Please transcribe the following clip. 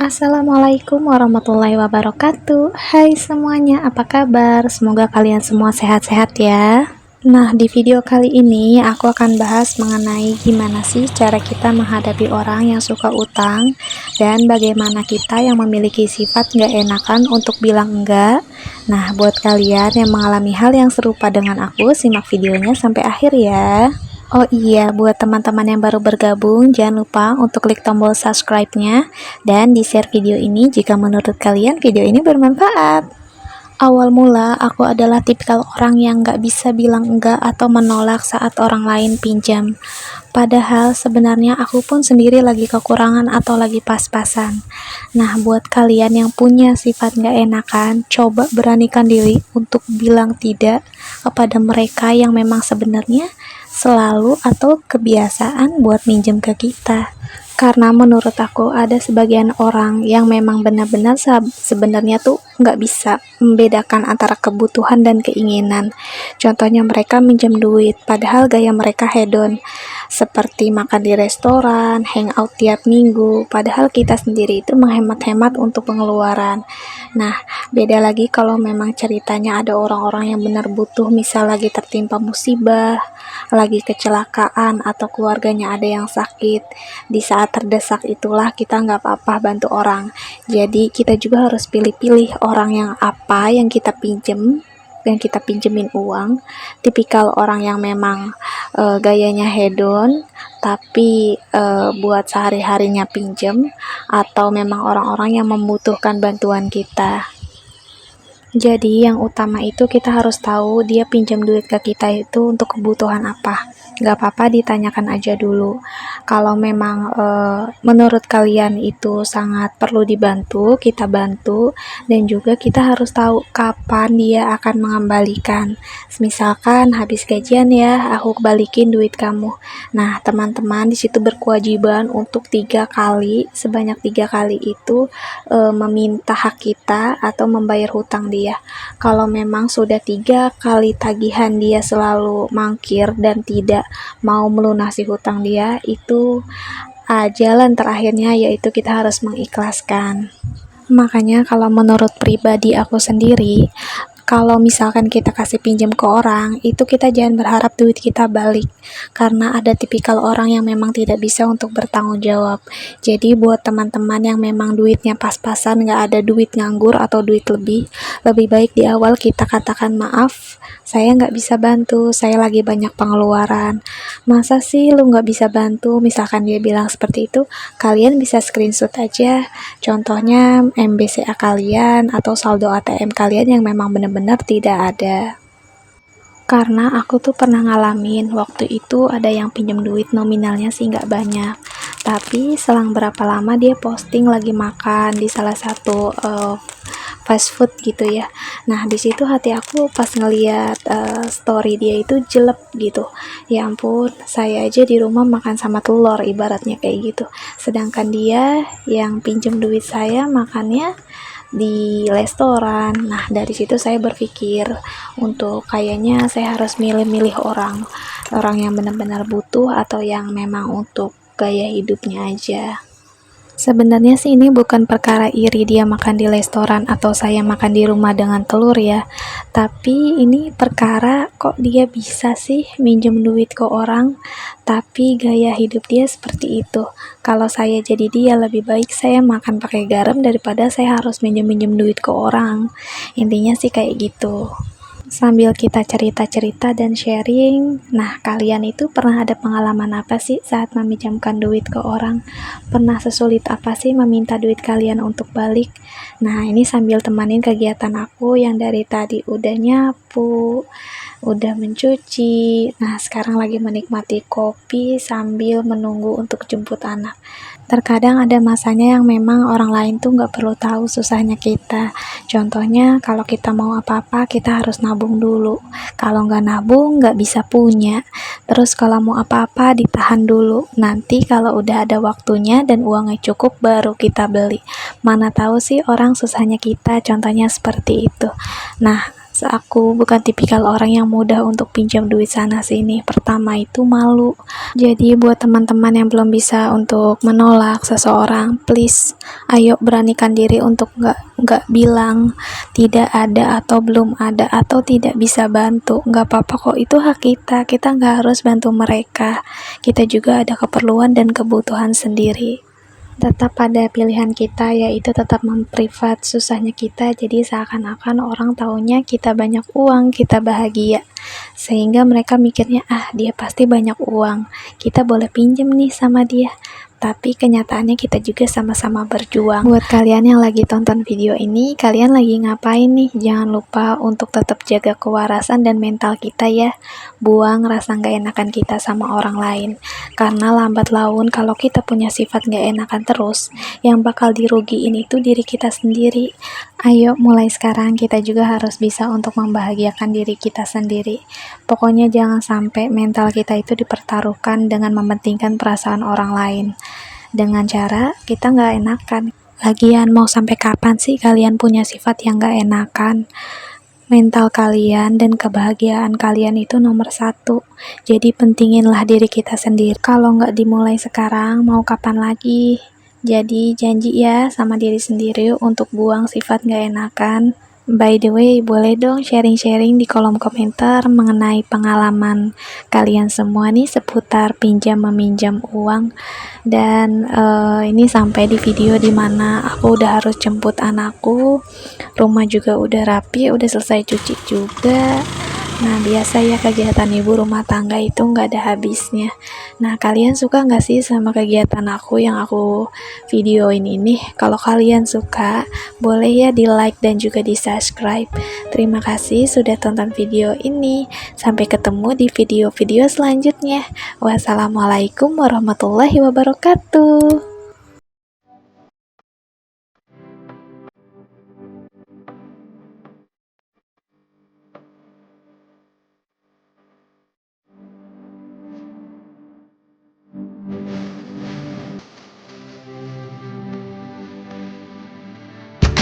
Assalamualaikum warahmatullahi wabarakatuh. Hai semuanya, apa kabar? Semoga kalian semua sehat-sehat ya. Nah, di video kali ini aku akan bahas mengenai gimana sih cara kita menghadapi orang yang suka utang dan bagaimana kita yang memiliki sifat nggak enakan untuk bilang enggak. Nah, buat kalian yang mengalami hal yang serupa dengan aku, simak videonya sampai akhir ya. Oh iya, buat teman-teman yang baru bergabung, jangan lupa untuk klik tombol subscribe-nya dan di-share video ini jika menurut kalian video ini bermanfaat. Awal mula, aku adalah tipikal orang yang nggak bisa bilang enggak atau menolak saat orang lain pinjam. Padahal sebenarnya aku pun sendiri lagi kekurangan atau lagi pas-pasan. Nah, buat kalian yang punya sifat nggak enakan, coba beranikan diri untuk bilang tidak kepada mereka yang memang sebenarnya selalu atau kebiasaan buat minjem ke kita. Karena menurut aku ada sebagian orang yang memang benar-benar sebenarnya tuh nggak bisa membedakan antara kebutuhan dan keinginan. Contohnya mereka minjem duit, padahal gaya mereka hedon, seperti makan di restoran, hangout tiap minggu, padahal kita sendiri itu menghemat-hemat untuk pengeluaran. Nah, beda lagi kalau memang ceritanya ada orang-orang yang benar butuh, misal lagi tertimpa musibah, lagi kecelakaan, atau keluarganya ada yang sakit. Di saat terdesak itulah kita nggak apa-apa bantu orang. Jadi kita juga harus pilih-pilih orang yang apa yang kita pinjemin uang. Tipikal orang yang memang gayanya hedon tapi buat sehari-harinya pinjem, atau memang orang-orang yang membutuhkan bantuan kita. Jadi yang utama itu kita harus tahu dia pinjam duit ke kita itu untuk kebutuhan apa. Gak apa-apa ditanyakan aja dulu. Kalau memang menurut kalian itu sangat perlu dibantu, kita bantu. Dan juga kita harus tahu kapan dia akan mengembalikan. Misalkan habis gajian ya, aku balikin duit kamu. Nah, teman-teman di situ berkewajiban untuk 3 kali, sebanyak 3 kali itu meminta hak kita atau membayar hutang dia. Kalau memang sudah 3 kali tagihan dia selalu mangkir dan tidak mau melunasi hutang dia, itu jalan terakhirnya yaitu kita harus mengikhlaskan. Makanya kalau menurut pribadi aku sendiri, kalau misalkan kita kasih pinjam ke orang, itu kita jangan berharap duit kita balik, karena ada tipikal orang yang memang tidak bisa untuk bertanggung jawab. Jadi buat teman-teman yang memang duitnya pas-pasan, nggak ada duit nganggur atau duit lebih baik di awal kita katakan maaf, saya nggak bisa bantu, saya lagi banyak pengeluaran. Masa sih lu nggak bisa bantu? Misalkan dia bilang seperti itu, kalian bisa screenshot aja, contohnya MBCA kalian atau saldo ATM kalian yang memang benar-benar tidak ada. Karena aku tuh pernah ngalamin, waktu itu ada yang pinjam duit, nominalnya sih nggak banyak, tapi selang berapa lama dia posting lagi makan di salah satu fast food gitu ya. Nah, di situ hati aku pas ngeliat story dia itu jelek gitu. Ya ampun, saya aja di rumah makan sama telur ibaratnya kayak gitu. Sedangkan dia yang pinjem duit saya makannya di restoran. Nah, dari situ saya berpikir untuk kayaknya saya harus milih-milih orang yang benar-benar butuh atau yang memang untuk gaya hidupnya aja. Sebenarnya sih ini bukan perkara iri dia makan di restoran atau saya makan di rumah dengan telur ya. Tapi ini perkara kok dia bisa sih minjem duit ke orang, tapi gaya hidup dia seperti itu. Kalau saya jadi dia, lebih baik saya makan pakai garam daripada saya harus minjem-minjem duit ke orang. Intinya sih kayak gitu. Sambil kita cerita-cerita dan sharing, nah kalian itu pernah ada pengalaman apa sih saat meminjamkan duit ke orang? Pernah sesulit apa sih meminta duit kalian untuk balik? Nah, ini sambil temanin kegiatan aku yang dari tadi udah nyapu, udah mencuci, nah sekarang lagi menikmati kopi sambil menunggu untuk jemput anak. Terkadang ada masanya yang memang orang lain tuh nggak perlu tahu susahnya kita. Contohnya kalau kita mau apa-apa kita harus nabung dulu. Kalau nggak nabung nggak bisa punya. Terus kalau mau apa-apa ditahan dulu. Nanti kalau udah ada waktunya dan uangnya cukup baru kita beli. Mana tahu sih orang susahnya kita, contohnya seperti itu. Nah, Aku bukan tipikal orang yang mudah untuk pinjam duit sana sini. Pertama itu malu. Jadi buat teman-teman yang belum bisa untuk menolak seseorang, please ayo beranikan diri untuk nggak bilang tidak ada atau belum ada atau tidak bisa bantu. Nggak apa-apa kok, itu hak kita. Kita nggak harus bantu mereka. Kita juga ada keperluan dan kebutuhan sendiri. Tetap pada pilihan kita, yaitu tetap memprivat susahnya kita, jadi seakan-akan orang taunya kita banyak uang, kita bahagia, sehingga mereka mikirnya, ah dia pasti banyak uang, kita boleh pinjem nih sama dia. Tapi kenyataannya kita juga sama-sama berjuang. Buat kalian yang lagi tonton video ini, kalian lagi ngapain nih? Jangan lupa untuk tetap jaga kewarasan dan mental kita ya. Buang rasa gak enakan kita sama orang lain. Karena lambat laun kalau kita punya sifat gak enakan terus, yang bakal dirugiin itu diri kita sendiri. Ayo mulai sekarang kita juga harus bisa untuk membahagiakan diri kita sendiri. Pokoknya jangan sampai mental kita itu dipertaruhkan dengan mementingkan perasaan orang lain. Dengan cara kita nggak enakan. Lagian mau sampai kapan sih kalian punya sifat yang nggak enakan? Mental kalian dan kebahagiaan kalian itu nomor satu. Jadi pentinginlah diri kita sendiri. Kalau nggak dimulai sekarang, mau kapan lagi? Jadi janji ya sama diri sendiri untuk buang sifat nggak enakan. By the way, boleh dong sharing-sharing di kolom komentar mengenai pengalaman kalian semua nih seputar pinjam-meminjam uang. Dan ini sampai di video dimana aku udah harus jemput anakku, rumah juga udah rapi, udah selesai cuci juga. Nah biasa ya kegiatan ibu rumah tangga itu nggak ada habisnya. Nah kalian suka nggak sih sama kegiatan aku yang aku videoin ini? Kalau kalian suka, boleh ya di like dan juga di subscribe. Terima kasih sudah tonton video ini. Sampai ketemu di video-video selanjutnya. Wassalamualaikum warahmatullahi wabarakatuh.